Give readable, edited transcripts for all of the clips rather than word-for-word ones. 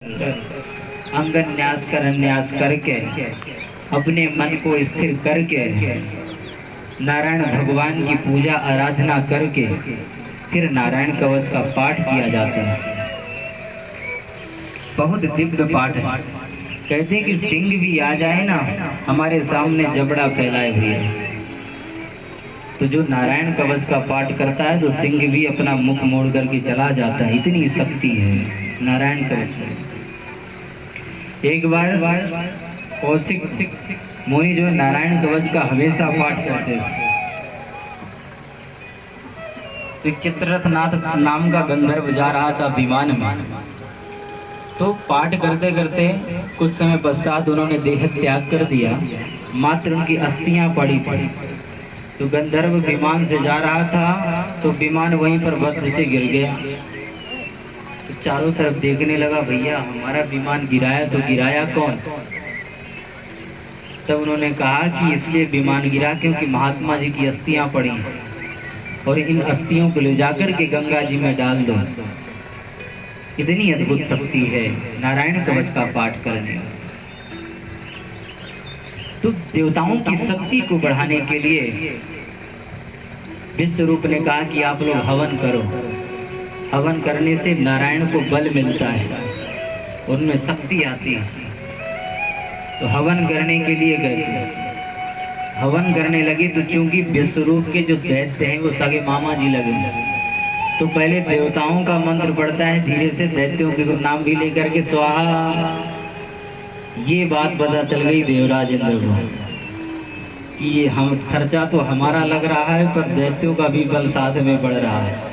अंगन न्यास करके अपने मन को स्थिर करके नारायण भगवान की पूजा आराधना करके फिर नारायण कवच का पाठ किया जाता है। बहुत दिव्य पाठ है। कहते हैं कि सिंह भी आ जाए ना हमारे सामने जबड़ा फैलाए हुए, तो जो नारायण कवच का पाठ करता है तो सिंह भी अपना मुख मोड़ करके चला जाता है। इतनी शक्ति है नारायण कवच में। एक बार कौशिक मुनि जो नारायण कवच का हमेशा पाठ करते थे, तो चित्ररथनाथ नाम का गंधर्व जा रहा था विमान में, तो पाठ करते करते कुछ समय पश्चात उन्होंने देह त्याग कर दिया, मात्र उनकी अस्थियां पड़ी थी। तो गंधर्व विमान से जा रहा था तो विमान वहीं पर वज्र से गिर गया। तो चारों तरफ देखने लगा, भैया हमारा विमान गिराया तो गिराया कौन? तब उन्होंने कहा कि इसलिए विमान गिरा क्योंकि महात्मा जी की अस्थियां पड़ी और इन अस्थियों को ले जाकर के गंगा जी में डाल दो। इतनी अद्भुत शक्ति है नारायण कवच का पाठ करने। तो देवताओं की शक्ति को बढ़ाने के लिए विश्वरूप ने कहा कि आप लोग हवन करो। हवन करने से नारायण को बल मिलता है, उनमें शक्ति आती है। तो हवन करने के लिए गए, हवन करने लगे तो चूंकि विश्वरूप के जो दैत्य हैं वो सगे मामा जी लगे, तो पहले देवताओं का मंत्र पढ़ता है, धीरे से दैत्यों के नाम भी लेकर के स्वाहा। ये बात पता चल गई देवराज इंद्र को कि ये हम खर्चा तो हमारा लग रहा है पर दैत्यों का भी बल साथ में बढ़ रहा है।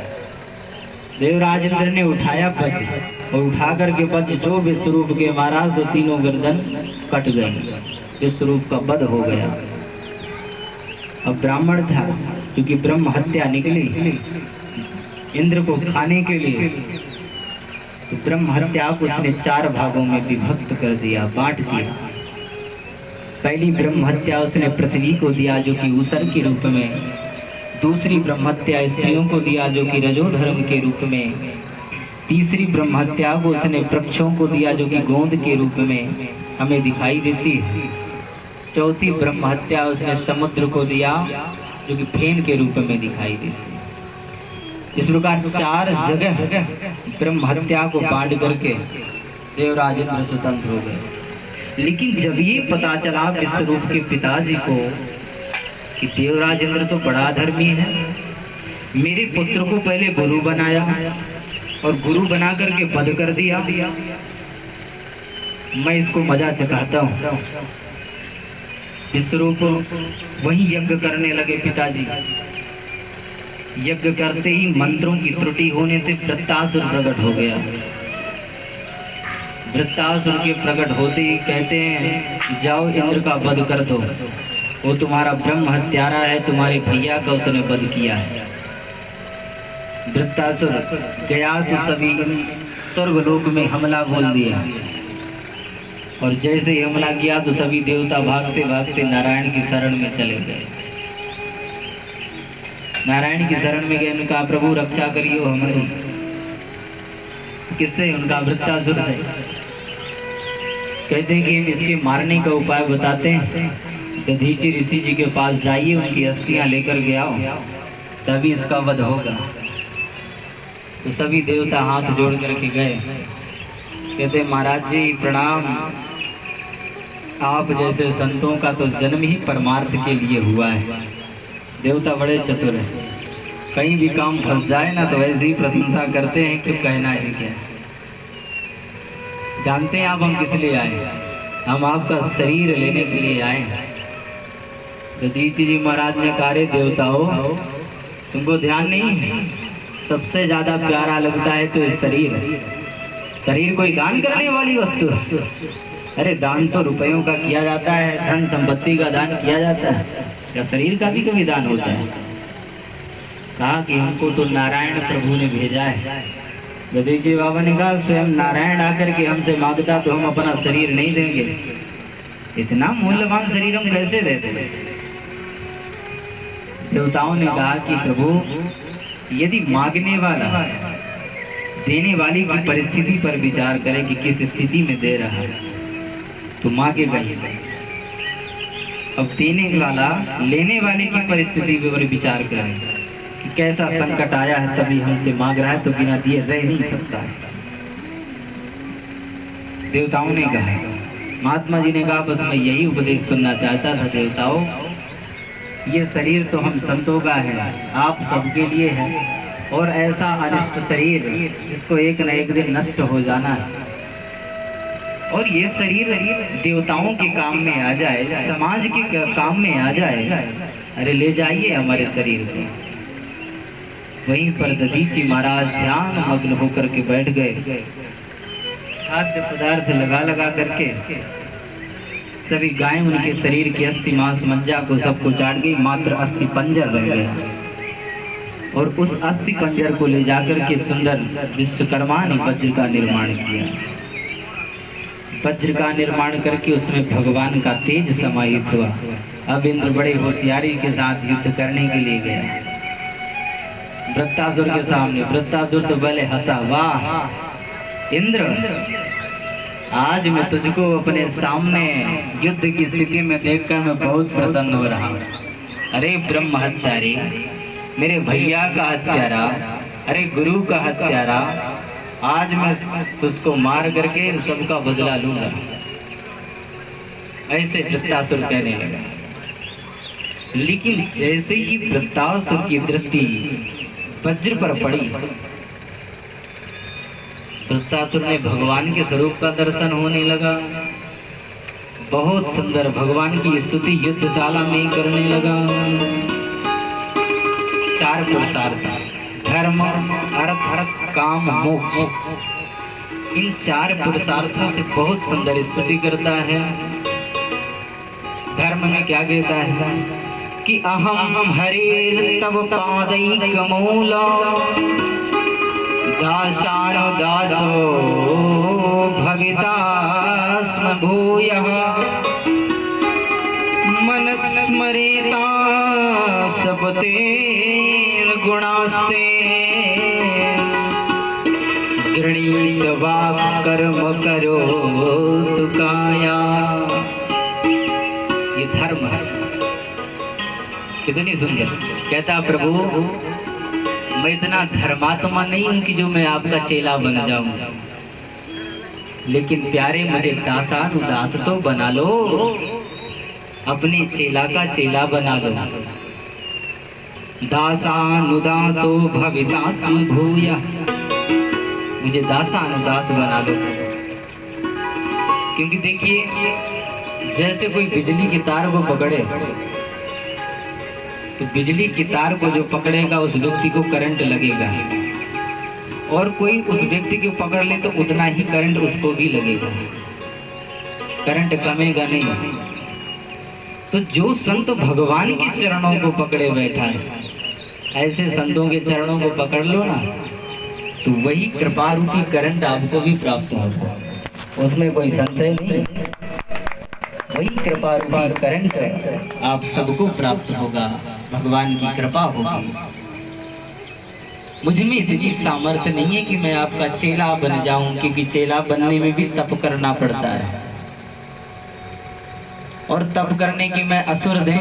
देवराज इंद्र ने उठाया वज्र और उठा करके वज्र जो विश्वरूप के मारा सो तीनों गर्दन कट गई, विश्वरूप का वध हो गया। अब ब्राह्मण था, क्योंकि ब्रह्म हत्या निकली इंद्र को खाने के लिए, तो ब्रह्म हत्या को उसने 4 भागों में विभक्त कर दिया, बांट दिया। पहली ब्रह्म हत्या उसने पृथ्वी को दिया जो कि ऊसर के रूप में, दूसरी ब्रह्म हत्या स्त्रियों को दिया जो कि रजोधर्म के रूप में, तीसरी ब्रह्म हत्या को उसने वृक्षों को दिया जो कि गोंद के रूप में हमें दिखाई देती है, चौथी ब्रह्म हत्या उसने समुद्र को दिया जो कि फेन के रूप में दिखाई देती है। इस प्रकार 4 जगह ब्रह्म हत्या को बांट करके देवराज इंद्र स्वतंत्र हो गए। लेकिन जब ये पता चला विश्वरूप के पिताजी को कि देवराज इंद्र तो बड़ा धर्मी है, मेरे पुत्र को पहले गुरु बनाया और गुरु बना करके वध कर दिया, मैं इसको मजा चखाता हूँ। विश्वरूप वही यज्ञ करने लगे पिताजी। यज्ञ करते ही मंत्रों की त्रुटि होने से वृत्तासुर प्रकट हो गया। वृत्तासुर के प्रकट होते ही कहते हैं जाओ इंद्र का वध कर दो, वो तुम्हारा ब्रह्म हत्यारा है, तुम्हारे भैया का उसने वध किया है। वृत्तासुर गया तो सभी स्वर्गलोक में हमला बोल दिया, और जैसे ही हमला किया तो सभी देवता भागते भागते नारायण की शरण में चले गए। नारायण की शरण में गए, उनका प्रभु रक्षा करियो हमारी। किससे? उनका वृत्तासुर है। कहते हैं कि हम इसके मारने का उपाय बताते हैं, दधीचि ऋषि जी के पास जाइए, उनकी अस्थियां लेकर के आओ, तभी इसका वध होगा। तो सभी देवता हाथ जोड़ करके गए। कहते महाराज जी प्रणाम, आप जैसे संतों का तो जन्म ही परमार्थ के लिए हुआ है। देवता बड़े चतुर हैं, कहीं भी काम फंस जाए ना तो वैसे ही प्रशंसा करते हैं कि कहना है क्या। जानते हैं आप हम किस लिए आए? हम आपका शरीर लेने के लिए आए हैं। दधीचि जी महाराज ने कहा रे देवताओं, तुमको ध्यान नहीं है, सबसे ज्यादा प्यारा लगता है तो शरीर। शरीर कोई दान करने वाली वस्तु है? अरे दान तो रुपयों का किया जाता है, धन संपत्ति का दान किया जाता है, या शरीर का भी कभी दान होता है? कहा कि हमको तो नारायण प्रभु ने भेजा है। दधीचि बाबा ने कहा स्वयं नारायण आकर के हमसे मांगता तो हम अपना शरीर नहीं देंगे, इतना मूल्यवान शरीर हम कैसे देते? देवताओं ने कहा कि प्रभु यदि मांगने वाला देने वाली की परिस्थिति पर विचार करे कि किस स्थिति में दे रहा है, तो मांगेगा ही। अब देने वाला लेने वाले की परिस्थिति पर विचार करे कि कैसा संकट आया है तभी हमसे मांग रहा है, तो बिना दिए रह नहीं सकता है। देवताओं ने कहा, महात्मा जी ने कहा बस मैं यही उपदेश सुनना चाहता था देवताओं, ये शरीर तो हम संतों का है, आप सबके लिए है, और ऐसा अनिष्ट शरीर जिसको एक न एक दिन नष्ट हो जाना है, और ये शरीर देवताओं के काम में आ जाए, समाज के काम में आ जाए, अरे ले जाइए हमारे शरीर को। वहीं पर दधीची महाराज ध्यान मग्न होकर के बैठ गए। खाद्य पदार्थ लगा लगा करके सभी गायें उनके शरीर की अस्थि मांस मज्जा को सबको चाट गई, मात्र अस्थि पंजर रह गया। और उस अस्थि पंजर को ले जाकर के सुंदर विश्वकर्मा ने वज्र का निर्माण किया। वज्र का निर्माण करके उसमें भगवान का तेज समाहित हुआ। अब इंद्र बड़े होशियारी के साथ युद्ध करने के लिए गया वृत्तासुर के सामने। वृत्तासुर तो पहले हंसा, वाह इंद्र, आज मैं तुझको अपने सामने युद्ध की स्थिति में देखकर मैं बहुत प्रसन्न हो रहा हूँ। अरे ब्रह्म हत्यारे, मेरे भैया का हत्यारा, अरे गुरु का हत्यारा, आज मैं तुझको मार करके इन सबका बदला लूंगा। ऐसे वृत्तासुर कहने लगा। लेकिन जैसे ही वृत्तासुर की दृष्टि वज्र पर पड़ी, वृत्तासुर ने भगवान के स्वरूप का दर्शन होने लगा। बहुत सुंदर भगवान की स्तुति युद्धशाला में करने लगा। 4 पुरुषार्थ, धर्म अर्थ काम मोक्ष, इन 4 पुरुषार्थों से बहुत सुंदर स्तुति करता है। धर्म में क्या कहता है कि अहम हरे तव पादैकमूला दासानो दासो भवितास्म भूयः मनस्मरेता सपतेन गुणास्ते गृणीत वाक् कर्म करो तुकाया। ये धर्म है। कितनी सुंदर कहता प्रभु, मैं इतना धर्मात्मा नहीं हूं कि जो मैं आपका चेला बन जाऊं, लेकिन प्यारे मुझे दासानुदास तो बना लो, अपने चेला का चेला बना लो। दासानुदासो भवितास्म भूयः, मुझे दासानुदास बना लो। क्योंकि देखिए, जैसे कोई बिजली की तार को पकड़े तो बिजली की तार को जो पकड़ेगा उस व्यक्ति को करंट लगेगा, और कोई उस व्यक्ति को पकड़ ले तो उतना ही करंट उसको भी लगेगा, करंट कमेगा नहीं। तो जो संत भगवान के चरणों को पकड़े बैठा है, ऐसे संतों के चरणों को पकड़ लो ना, तो वही कृपा रूपी करंट आपको भी प्राप्त होगा, उसमें कोई संशय नहीं। वही कृपा रूपी करंट आप सबको प्राप्त होगा, भगवान की कृपा होगी। मुझ में इतनी सामर्थ्य नहीं है कि मैं आपका चेला बन जाऊं, क्योंकि चेला बनने में भी तप करना पड़ता है, और तप करने की मैं असुर दे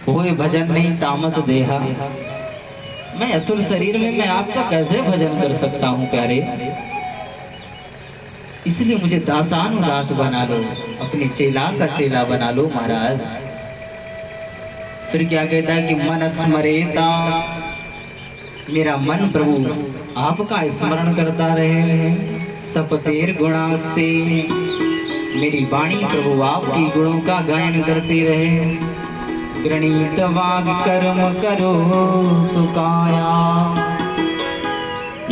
होए भजन नहीं तामस देहा, मैं असुर शरीर में मैं आपका कैसे भजन कर सकता हूँ प्यारे। इसलिए मुझे दासानुदास बना लो, अपने चेला का चेला बना लो महाराज। फिर क्या कहता है कि मन स्मरेता, मेरा मन प्रभु आपका स्मरण करता रहे। सपतेर गुणास्ते, मेरी वाणी प्रभु आपकी गुणों का गायन करती रहे। गृणीत वाग कर्म करो सुकाया,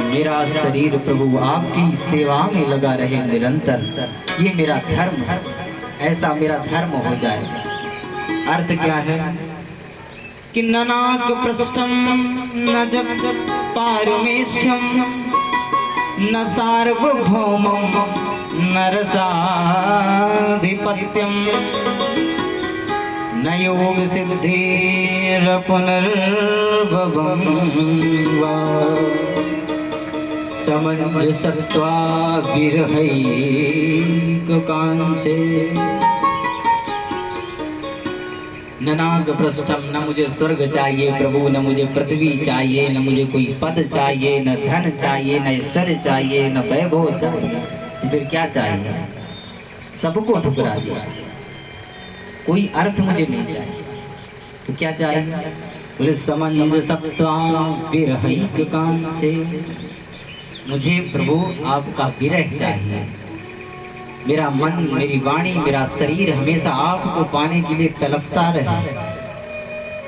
मेरा शरीर प्रभु आपकी सेवा में लगा रहे निरंतर, ये मेरा धर्म है, ऐसा मेरा धर्म हो जाए। अर्थ क्या है कि ननाक पृष्ठम न जप पारमेष्ठम न सार्वभौमम न रसाधिपत्यम न योग सिद्धिर पुनर्भवम वा समंजसत्वा विरहैककांक्षे न नागपृष्ठम, न मुझे स्वर्ग चाहिए प्रभु, न मुझे पृथ्वी चाहिए, न मुझे कोई पद चाहिए, न धन चाहिए, न ऐश्वर्य चाहिए, न वैभव चाहिए। फिर क्या चाहिए? सबको ठुकरा दिया, कोई अर्थ मुझे नहीं चाहिए। तो क्या चाहिए? बोले समंजसत्वा विरहैककांक्षे, मुझे प्रभु आपका विरह चाहिए। मेरा मन, मेरी वाणी, मेरा शरीर हमेशा आपको पाने के लिए तड़पता रहे,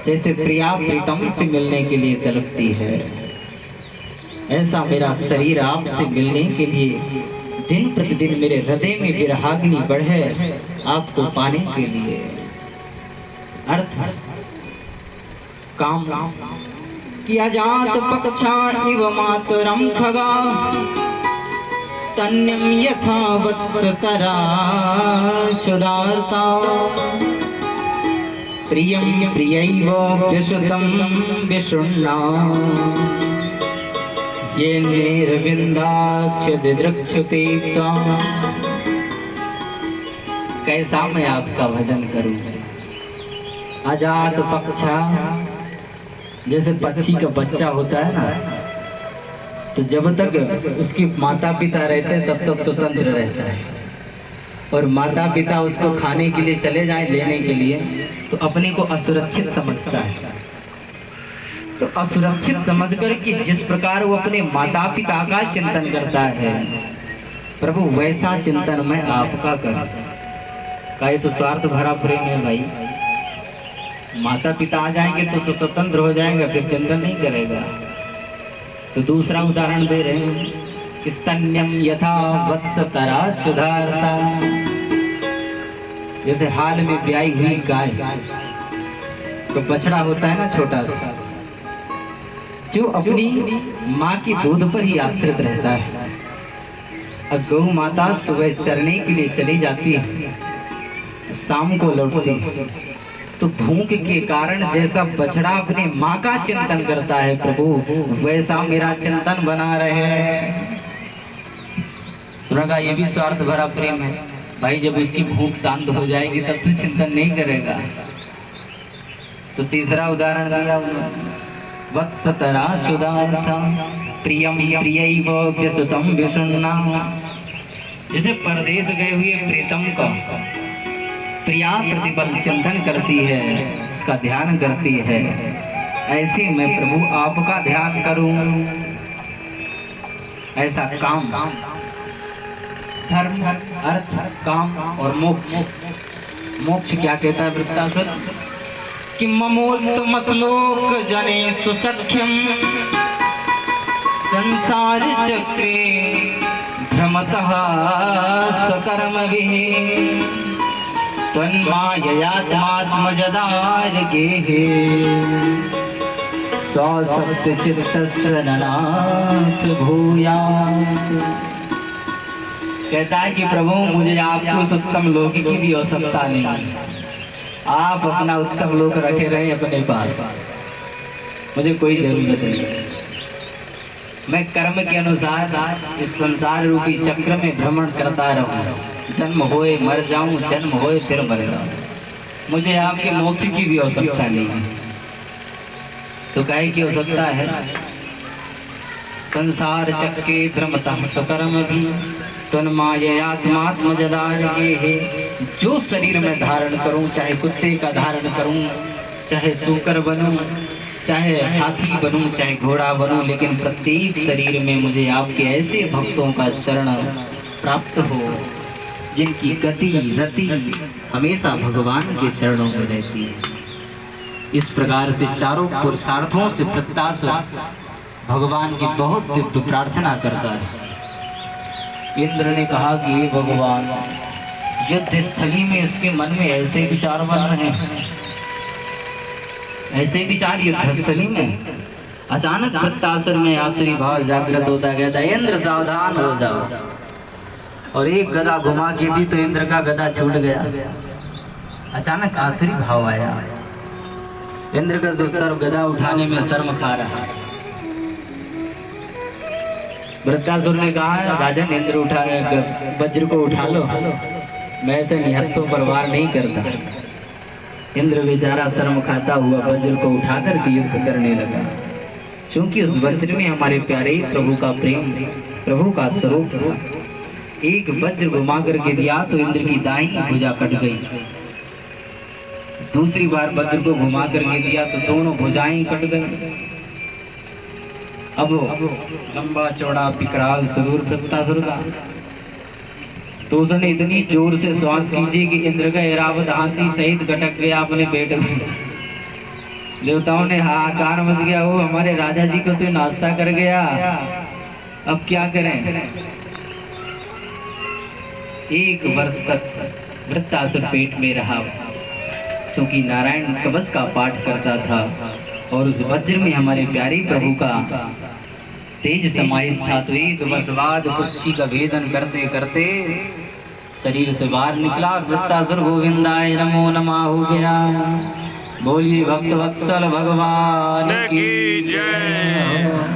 जैसे प्रिया प्रीतम से मिलने के लिए तड़पती है। ऐसा मेरा शरीर आपसे मिलने के लिए दिन प्रतिदिन मेरे हृदय में विरहाग्नि बढ़े, आपको पाने के लिए। अर्थ काम कि अजात पक्षा इव मातरम खगा, स्तन्यम यथा वत्सतरा सुदार्ता, प्रियं प्रियैव विशुद्धं विशुण्णा, ये निर्विन्दाक्षदिद्रक्षते त्वां। कैसा मैं आपका भजन करूं? अजात पक्षा, जैसे पक्षी का बच्चा होता है ना, तो जब तक उसके माता पिता रहते हैं तब तक स्वतंत्र रहता है, और माता पिता उसको खाने के लिए चले जाएं लेने के लिए तो अपने को असुरक्षित समझता है। तो असुरक्षित समझकर कि जिस प्रकार वो अपने माता पिता का चिंतन करता है, प्रभु वैसा चिंतन मैं आपका करूं। का ये तो स्वार्थ भरा प्रेम है भाई। माता पिता आ जाएंगे तो स्वतंत्र हो जाएगा, फिर चिंतन नहीं करेगा। तो दूसरा उदाहरण दे रहे हैं, स्तन्यम यथा वत्सतरा सुधारता, जैसे हाल में ब्याई हुई गाय, तो बछड़ा होता है ना छोटा सा, जो अपनी माँ की दूध पर ही आश्रित रहता है। अब गौ माता सुबह चरने के लिए चली जाती है, शाम को लौटती है, तो भूख के कारण जैसा बछड़ा अपने माँ का चिंतन करता है, प्रभु वैसा मेरा चिंतन बना रहे। उन्होंने ये भी स्वार्थ भरा प्रेम है भाई। जब इसकी भूख शांत हो जाएगी तब तो चिंतन नहीं करेगा। तो तीसरा उदाहरण दिया वत्सतरा चुदार्था, प्रियम प्रियैव विसुतम विशुन्ना, जैसे परदेश गए हुए प्रीतम का प्रिया प्रतिपल चिंतन करती है, उसका ध्यान करती है, ऐसे मैं प्रभु आपका ध्यान करूं। ऐसा काम, धर्म, अर्थ, काम और मोक्ष। मोक्ष क्या कहता है वृत्तासुर? कि ममोत्तमश्लोक जने सुसख्यम, संसार चक्रे भ्रमतः सकर्मभिः, त्वन्माययात्मात्मजदार्गेः, ससप्तचित्तस्य ननाथ भूयात्। कहता है कि प्रभु मुझे आपके उस उत्तम लोक की भी आवश्यकता नहीं, आप अपना उत्तम लोक रखे रहे अपने पास, मुझे कोई जरूरत नहीं। मैं कर्म के अनुसार इस संसार रूपी चक्र में भ्रमण करता रहूं, जन्म होए मर जाऊं, जन्म होए फिर मर जाऊं, मुझे आपके मोक्ष की भी आवश्यकता नहीं। तो काहे की आवश्यकता है? संसार चक्रे भ्रमतः सकर्म भी, तन्माययात्मात्मजदार्गेः, जो शरीर में धारण करूं, चाहे कुत्ते का धारण करूं, चाहे सूकर बनूं, चाहे हाथी बनूं, चाहे घोड़ा बनूं, लेकिन प्रत्येक शरीर में मुझे आपके ऐसे भक्तों का चरण प्राप्त हो जिनकी गति रति हमेशा भगवान के चरणों में रहती है। इस प्रकार से चारों पुरुषार्थों से प्रत्याशा भगवान की बहुत दिव्य प्रार्थना करता है। इंद्र ने कहा कि हे भगवान, युद्ध स्थली में इसके मन में ऐसे विचार बन रहे हैं, ऐसे विचार युद्ध स्थली में। अचानक वृत्तासुर में आसुरी भाव जागृत होता गया था, इंद्र सावधान हो जाओ, और एक गदा घुमा के दी तो इंद्र का गदा छूट गया। अचानक आसुरी भाव आया, इंद्र का सर्व गदा उठाने में शर्म खा रहा। वृत्तासुर ने कहा राजन इंद्र उठा वज्र को उठा लो, मैं ऐसे निहत्तों पर वार नहीं करता। इंद्र बेचारा शर्म खाता हुआ वज्र को उठाकर के युद्ध करने लगा, क्योंकि उस वज्र में हमारे प्यारे प्रभु का प्रेम, प्रभु का स्वरूप था। एक वज्र घुमा करके दिया तो इंद्र की दाहिनी भुजा कट गई, दूसरी बार वज्र को घुमा करके दिया तो दोनों भुजाएं कट गई। अब लंबा चौड़ा विकराल सुरूर वृत्तासुर का, तो उसने इतनी जोर से श्वास खींची कि इंद्र का ऐरावत हाथी सहित घटक गया अपने पेट में। देवताओं ने हाहाकार मच गया, वो हमारे राजा जी को तो नाश्ता कर गया, अब क्या करें। एक वर्ष तक वृत्तासुर पेट में रहा, क्योंकि नारायण कवच का पाठ करता था और उस वज्र में हमारे प्यारे प्रभु का तेज समाहित था। तो एक वर्ष बाद कुक्षी का भेदन करते करते शरीर से बाहर निकला, वृत्तासुर गोविंदाय नमो नमः हो गया। बोलिए भक्त वत्सल भगवान की जय।